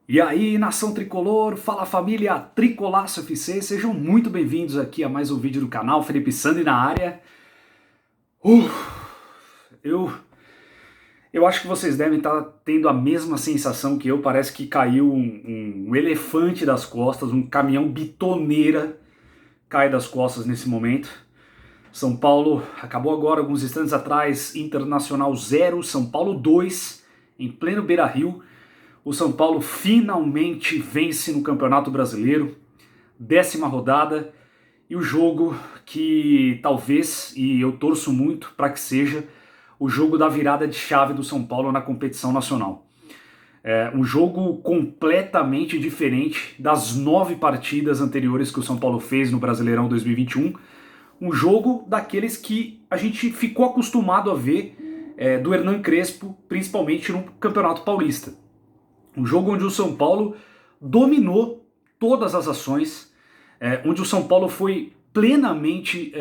E aí, nação tricolor, fala família Tricolaço FC, sejam muito bem-vindos aqui a mais um vídeo do canal, Felipe Sandi na área. Uh, eu, eu acho que vocês devem estar tendo a mesma sensação que eu, parece que caiu um elefante das costas, um caminhão bitoneira cai das costas nesse momento. São Paulo acabou agora, alguns instantes atrás, Internacional 0, São Paulo 2, em pleno Beira-Rio. O São Paulo finalmente vence no Campeonato Brasileiro, 10ª rodada, e o jogo que talvez, e eu torço muito para que seja, o jogo da virada de chave do São Paulo na competição nacional. É um jogo completamente diferente das 9 partidas anteriores que o São Paulo fez no Brasileirão 2021, um jogo daqueles que a gente ficou acostumado a ver do Hernan Crespo, principalmente no Campeonato Paulista. Um jogo onde o São Paulo dominou todas as ações, onde o São Paulo foi plenamente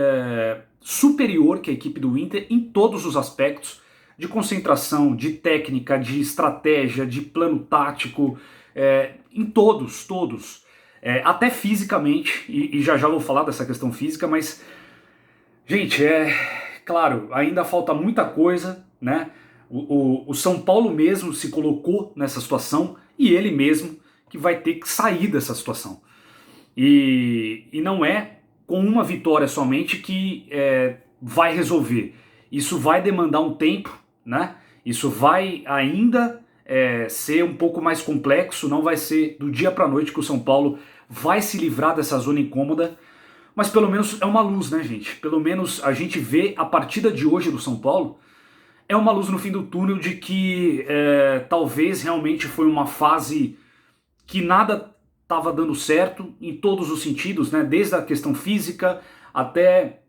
superior que a equipe do Inter em todos os aspectos, de concentração, de técnica, de estratégia, de plano tático, em todos. Até fisicamente, e já vou falar dessa questão física, mas, gente, claro, ainda falta muita coisa, né? O São Paulo mesmo se colocou nessa situação e ele mesmo que vai ter que sair dessa situação. E não é com uma vitória somente que vai resolver. Isso vai demandar um tempo, né? Isso vai ainda ser um pouco mais complexo, não vai ser do dia para a noite que o São Paulo vai se livrar dessa zona incômoda, mas pelo menos é uma luz, né, gente? Pelo menos a gente vê a partida de hoje do São Paulo, é uma luz no fim do túnel de que talvez realmente foi uma fase que nada estava dando certo em todos os sentidos, né? Desde a questão física até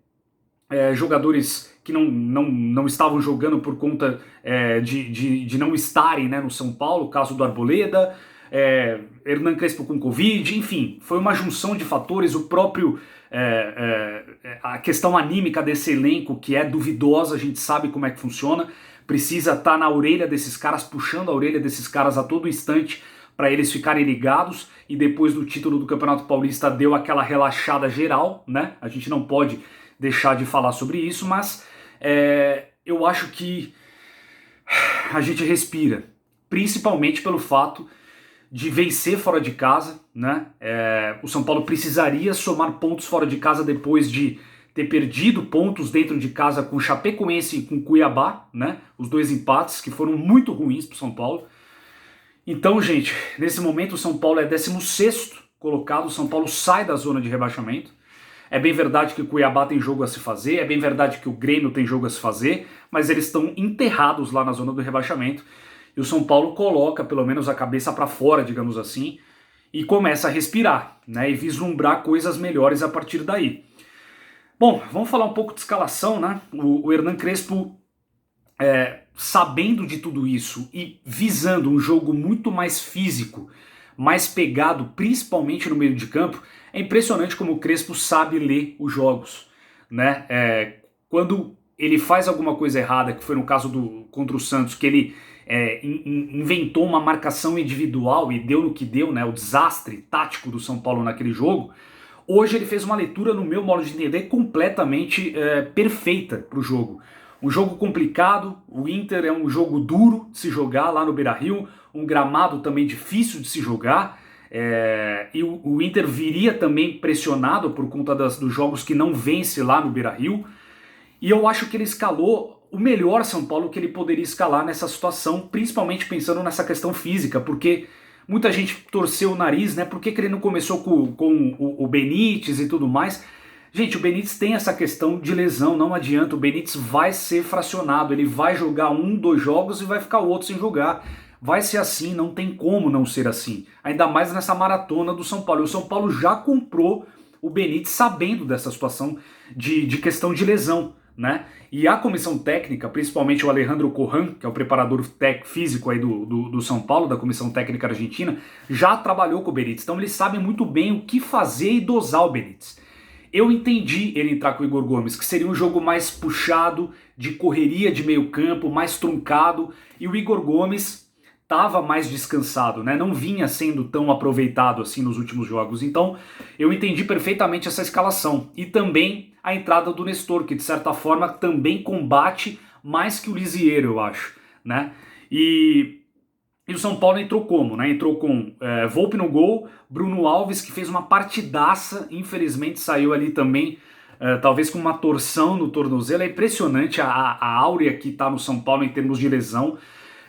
jogadores que não estavam jogando por conta de não estarem, né, no São Paulo, o caso do Arboleda, Hernan Crespo com Covid, enfim, foi uma junção de fatores, o próprio a questão anímica desse elenco, que é duvidosa, a gente sabe como é que funciona, precisa estar na orelha desses caras, puxando a orelha desses caras a todo instante, para eles ficarem ligados, e depois do título do Campeonato Paulista deu aquela relaxada geral, né? A gente não pode deixar de falar sobre isso, mas eu acho que a gente respira, principalmente pelo fato de vencer fora de casa, né? O São Paulo precisaria somar pontos fora de casa depois de ter perdido pontos dentro de casa com o Chapecoense e com o Cuiabá, né? Os dois empates que foram muito ruins para o São Paulo. Então, gente, nesse momento o São Paulo é 16º colocado, o São Paulo sai da zona de rebaixamento. É bem verdade que o Cuiabá tem jogo a se fazer, é bem verdade que o Grêmio tem jogo a se fazer, mas eles estão enterrados lá na zona do rebaixamento. E o São Paulo coloca pelo menos a cabeça para fora, digamos assim, e começa a respirar, né, e vislumbrar coisas melhores a partir daí. Bom, vamos falar um pouco de escalação, né? O Hernan Crespo, sabendo de tudo isso e visando um jogo muito mais físico, mais pegado, principalmente no meio de campo, é impressionante como o Crespo sabe ler os jogos, né? Quando ele faz alguma coisa errada, que foi no caso contra o Santos, que ele inventou uma marcação individual e deu no que deu, né? O desastre tático do São Paulo naquele jogo. Hoje ele fez uma leitura, no meu modo de entender, completamente perfeita para o jogo. Um jogo complicado, o Inter é um jogo duro de se jogar lá no Beira-Rio, um gramado também difícil de se jogar, e o Inter viria também pressionado por conta dos jogos que não vence lá no Beira-Rio, e eu acho que ele escalou o melhor São Paulo que ele poderia escalar nessa situação, principalmente pensando nessa questão física, porque muita gente torceu o nariz, né? Por que ele não começou com o Benítez e tudo mais? Gente, o Benítez tem essa questão de lesão, não adianta, o Benítez vai ser fracionado, ele vai jogar 1, 2 jogos e vai ficar o outro sem jogar. Vai ser assim, não tem como não ser assim. Ainda mais nessa maratona do São Paulo. E o São Paulo já comprou o Benítez sabendo dessa situação de questão de lesão, né? E a comissão técnica, principalmente o Alejandro Corran, que é o preparador físico aí do São Paulo, da comissão técnica argentina, já trabalhou com o Benítez. Então eles sabem muito bem o que fazer e dosar o Benítez. Eu entendi ele entrar com o Igor Gomes, que seria um jogo mais puxado, de correria de meio campo, mais truncado, e o Igor Gomes estava mais descansado, né? Não vinha sendo tão aproveitado assim nos últimos jogos. Então eu entendi perfeitamente essa escalação. E também a entrada do Nestor, que de certa forma também combate mais que o Lisieiro, eu acho, né? E o São Paulo entrou como, né? Entrou com Volpi no gol, Bruno Alves, que fez uma partidaça, infelizmente saiu ali também, talvez com uma torção no tornozelo. É impressionante a áurea que tá no São Paulo em termos de lesão.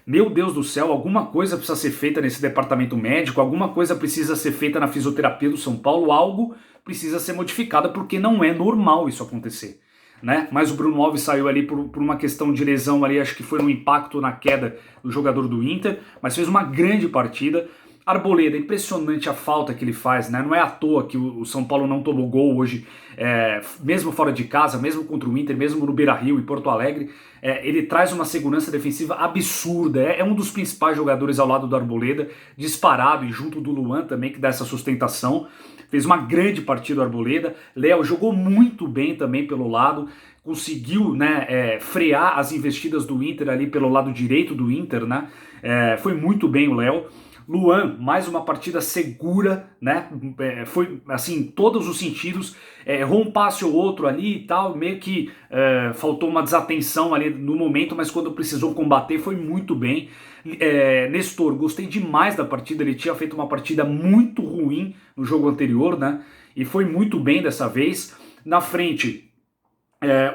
Meu Deus do céu, alguma coisa precisa ser feita nesse departamento médico, alguma coisa precisa ser feita na fisioterapia do São Paulo, algo precisa ser modificado, porque não é normal isso acontecer, né? Mas o Bruno Alves saiu ali por uma questão de lesão ali, acho que foi um impacto na queda do jogador do Inter, mas fez uma grande partida. Arboleda, impressionante a falta que ele faz, né? Não é à toa que o São Paulo não tomou gol hoje, mesmo fora de casa, mesmo contra o Inter, mesmo no Beira-Rio e Porto Alegre. Ele traz uma segurança defensiva absurda, é um dos principais jogadores ao lado do Arboleda, disparado, e junto do Luan também, que dá essa sustentação. Fez uma grande partida o Arboleda. Léo jogou muito bem também pelo lado, conseguiu, né, frear as investidas do Inter ali pelo lado direito do Inter, né? Foi muito bem o Léo. Luan, mais uma partida segura, né? Foi assim, em todos os sentidos. Errou um passe ou outro ali e tal, meio que faltou uma desatenção ali no momento, mas quando precisou combater foi muito bem. Nestor, gostei demais da partida, ele tinha feito uma partida muito ruim no jogo anterior, né? E foi muito bem dessa vez. Na frente,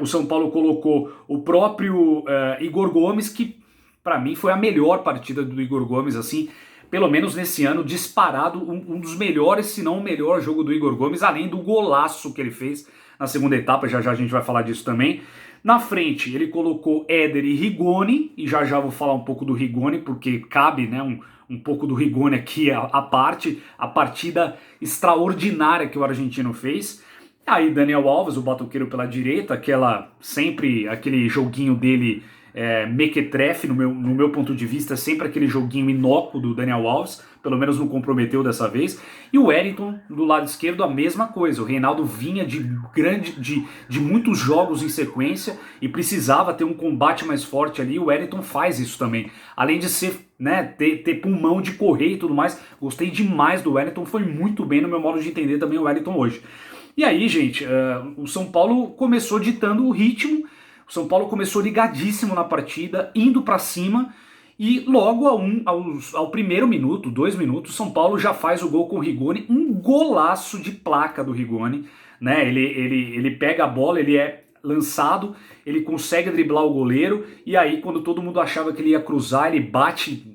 o São Paulo colocou o próprio Igor Gomes, que para mim foi a melhor partida do Igor Gomes, assim, pelo menos nesse ano, disparado, um dos melhores, se não o melhor jogo do Igor Gomes, além do golaço que ele fez na segunda etapa, já já a gente vai falar disso também. Na frente, ele colocou Éder e Rigoni, e já já vou falar um pouco do Rigoni, porque cabe, né, um pouco do Rigoni aqui a partida extraordinária que o argentino fez. Aí Daniel Alves, o batuqueiro pela direita, aquele joguinho dele mequetrefe, no meu ponto de vista, sempre aquele joguinho inócuo do Daniel Alves, pelo menos não comprometeu dessa vez. E o Wellington, do lado esquerdo, a mesma coisa. O Reinaldo vinha de muitos jogos em sequência e precisava ter um combate mais forte ali. O Wellington faz isso também. Além de ser, né, ter pulmão de correr e tudo mais, gostei demais do Wellington, foi muito bem no meu modo de entender também o Wellington hoje. E aí, gente, o São Paulo começou ditando o ritmo. O São Paulo começou ligadíssimo na partida, indo para cima, e logo ao primeiro minuto, 2 minutos, o São Paulo já faz o gol com o Rigoni, um golaço de placa do Rigoni, né? Ele pega a bola, ele é lançado, ele consegue driblar o goleiro, e aí quando todo mundo achava que ele ia cruzar, ele bate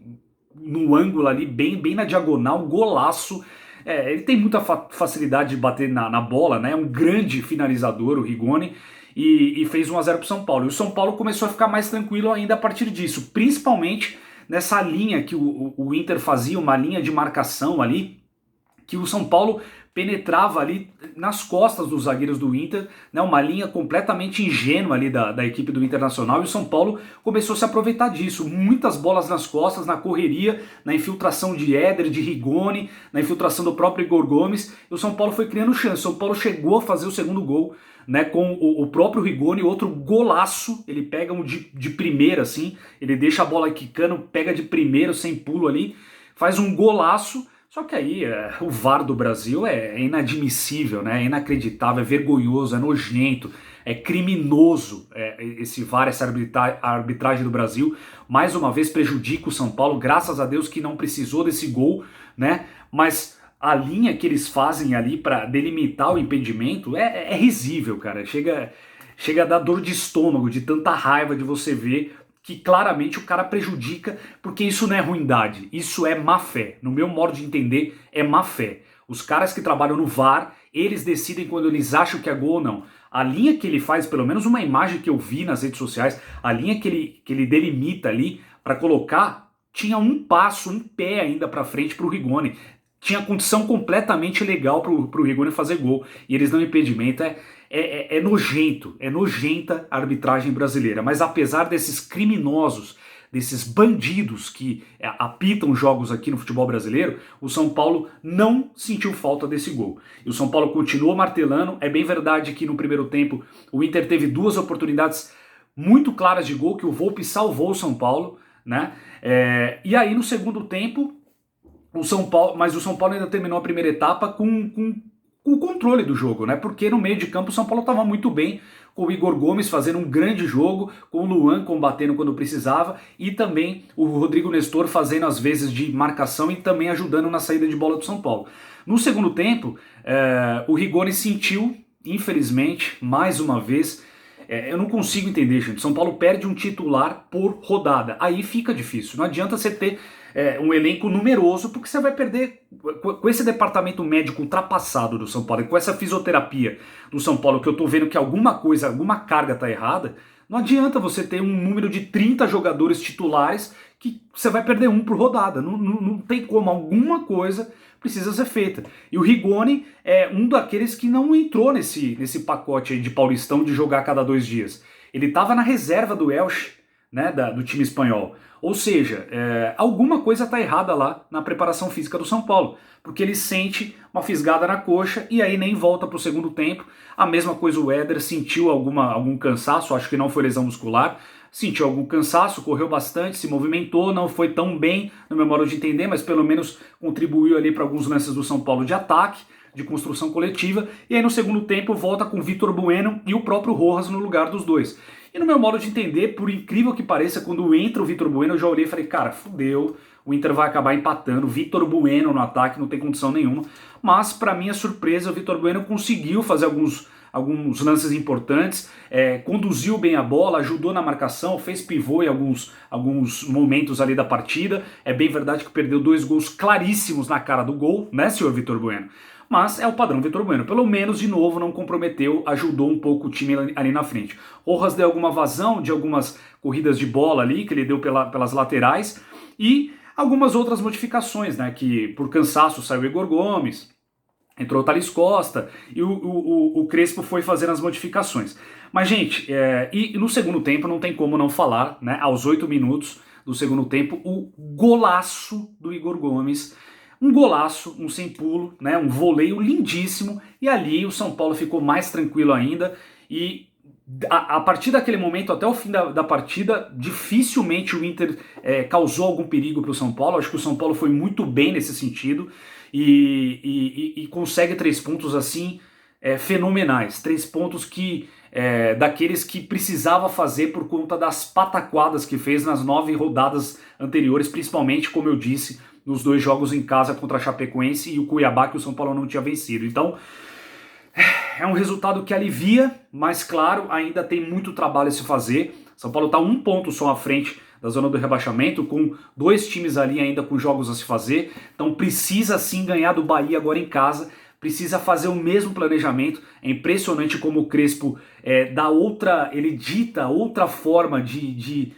no ângulo ali, bem na diagonal, golaço. Ele tem muita facilidade de bater na bola, né? É um grande finalizador, o Rigoni. E fez 1-0 para o São Paulo. E o São Paulo começou a ficar mais tranquilo ainda a partir disso, principalmente nessa linha que o Inter fazia, uma linha de marcação ali, que o São Paulo penetrava ali nas costas dos zagueiros do Inter, né, uma linha completamente ingênua ali da equipe do Internacional, e o São Paulo começou a se aproveitar disso, muitas bolas nas costas, na correria, na infiltração de Éder, de Rigoni, na infiltração do próprio Igor Gomes, e o São Paulo foi criando chance. O São Paulo chegou a fazer o segundo gol, né, com o próprio Rigoni, outro golaço. Ele pega um de primeira, assim, ele deixa a bola quicando, pega de primeiro, sem pulo ali, faz um golaço. Só que aí o VAR do Brasil é inadmissível, né? É inacreditável, é vergonhoso, é nojento, é criminoso esse VAR, essa arbitragem do Brasil. Mais uma vez prejudica o São Paulo, graças a Deus que não precisou desse gol, né? Mas a linha que eles fazem ali para delimitar o impedimento é risível, cara. Chega a dar dor de estômago, de tanta raiva de você ver que claramente o cara prejudica, porque isso não é ruindade, isso é má fé. No meu modo de entender, é má fé. Os caras que trabalham no VAR, eles decidem quando eles acham que é gol ou não. A linha que ele faz, pelo menos uma imagem que eu vi nas redes sociais, a linha que ele delimita ali para colocar, tinha um passo, um pé ainda para frente para o Rigoni. Tinha condição completamente legal pro Rigoni fazer gol. E eles dão impedimento. É nojento. É nojenta a arbitragem brasileira. Mas apesar desses criminosos, desses bandidos que apitam jogos aqui no futebol brasileiro, o São Paulo não sentiu falta desse gol. E o São Paulo continuou martelando. É bem verdade que no primeiro tempo o Inter teve 2 oportunidades muito claras de gol, que o Volpi salvou o São Paulo, né? E aí no segundo tempo, o São Paulo ainda terminou a primeira etapa com o controle do jogo, né? Porque no meio de campo o São Paulo estava muito bem, com o Igor Gomes fazendo um grande jogo, com o Luan combatendo quando precisava e também o Rodrigo Nestor fazendo as vezes de marcação e também ajudando na saída de bola do São Paulo. No segundo tempo, o Rigoni sentiu, infelizmente, mais uma vez, eu não consigo entender, gente. São Paulo perde um titular por rodada. Aí fica difícil. Não adianta você ter um elenco numeroso, porque você vai perder. Com esse departamento médico ultrapassado do São Paulo, e com essa fisioterapia do São Paulo, que eu tô vendo que alguma coisa, alguma carga tá errada, não adianta você ter um número de 30 jogadores titulares que você vai perder um por rodada. Não tem como, alguma coisa precisa ser feita. E o Rigoni é um daqueles que não entrou nesse pacote aí de Paulistão de jogar a cada 2 dias. Ele estava na reserva do Elche, né, do time espanhol. Ou seja, alguma coisa está errada lá na preparação física do São Paulo, porque ele sente uma fisgada na coxa e aí nem volta para o segundo tempo. A mesma coisa o Éder sentiu algum cansaço, acho que não foi lesão muscular, sentiu algum cansaço, correu bastante, se movimentou, não foi tão bem, no meu modo de entender, mas pelo menos contribuiu ali para alguns lances do São Paulo de ataque, de construção coletiva, e aí no segundo tempo volta com o Vitor Bueno e o próprio Rojas no lugar dos dois. E no meu modo de entender, por incrível que pareça, quando entra o Vitor Bueno, eu já olhei e falei, cara, fudeu, o Inter vai acabar empatando, Vitor Bueno no ataque, não tem condição nenhuma, mas para minha surpresa o Vitor Bueno conseguiu fazer alguns lances importantes, conduziu bem a bola, ajudou na marcação, fez pivô em alguns momentos ali da partida. É bem verdade que perdeu 2 gols claríssimos na cara do gol, né, senhor Vitor Bueno? Mas é o padrão Vitor Bueno, pelo menos de novo não comprometeu, ajudou um pouco o time ali na frente. Rojas deu alguma vazão de algumas corridas de bola ali, que ele deu pelas laterais, e algumas outras modificações, né, que por cansaço saiu o Igor Gomes, entrou o Thales Costa e o Crespo foi fazendo as modificações. Mas, gente, e no segundo tempo não tem como não falar, né? Aos 8 minutos do segundo tempo, o golaço do Igor Gomes. Um golaço, um sem pulo, né? Um voleio lindíssimo. E ali o São Paulo ficou mais tranquilo ainda. E a partir daquele momento, até o fim da partida, dificilmente o Inter causou algum perigo para o São Paulo. Acho que o São Paulo foi muito bem nesse sentido. E consegue 3 pontos assim fenomenais, 3 pontos que daqueles que precisava fazer por conta das pataquadas que fez nas 9 rodadas anteriores, principalmente, como eu disse, nos 2 jogos em casa contra a Chapecoense e o Cuiabá, que o São Paulo não tinha vencido. Então é um resultado que alivia, mas claro, ainda tem muito trabalho a se fazer. São Paulo está 1 ponto só à frente da zona do rebaixamento, com 2 times ali ainda com jogos a se fazer, então precisa sim ganhar do Bahia agora em casa, precisa fazer o mesmo planejamento. É impressionante como o Crespo ele dita outra forma de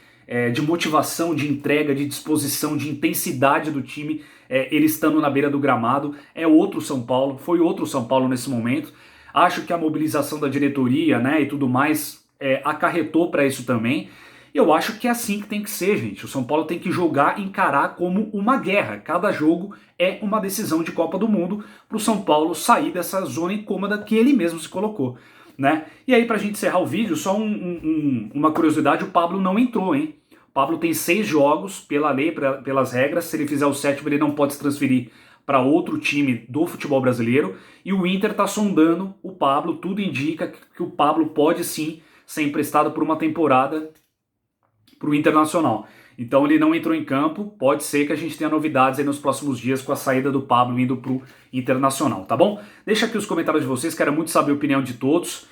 motivação, de entrega, de disposição, de intensidade do time, ele estando na beira do gramado. É outro São Paulo, foi outro São Paulo nesse momento. Acho que a mobilização da diretoria, né, e tudo mais acarretou para isso também. Eu acho que é assim que tem que ser, gente. O São Paulo tem que jogar, encarar como uma guerra. Cada jogo é uma decisão de Copa do Mundo para o São Paulo sair dessa zona incômoda que ele mesmo se colocou, né? E aí, pra gente encerrar o vídeo, só uma curiosidade, o Pablo não entrou, hein? O Pablo tem 6 jogos pela lei, pelas regras. Se ele fizer o 7º, ele não pode se transferir para outro time do futebol brasileiro. E o Inter está sondando o Pablo. Tudo indica que o Pablo pode sim ser emprestado por uma temporada para o Internacional. Então ele não entrou em campo, pode ser que a gente tenha novidades aí nos próximos dias com a saída do Pablo indo para o Internacional, tá bom? Deixa aqui os comentários de vocês, quero muito saber a opinião de todos.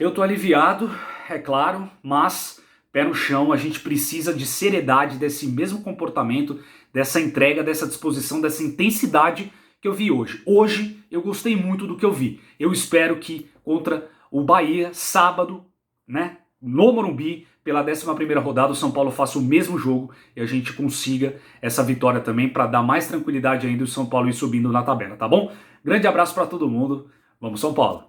Eu tô aliviado, é claro, mas pé no chão, a gente precisa de seriedade, desse mesmo comportamento, dessa entrega, dessa disposição, dessa intensidade que eu vi hoje. Hoje eu gostei muito do que eu vi. Eu espero que contra o Bahia, sábado, né, no Morumbi, pela 11ª rodada, o São Paulo faça o mesmo jogo e a gente consiga essa vitória também para dar mais tranquilidade ainda o São Paulo ir subindo na tabela, tá bom? Grande abraço para todo mundo, vamos São Paulo!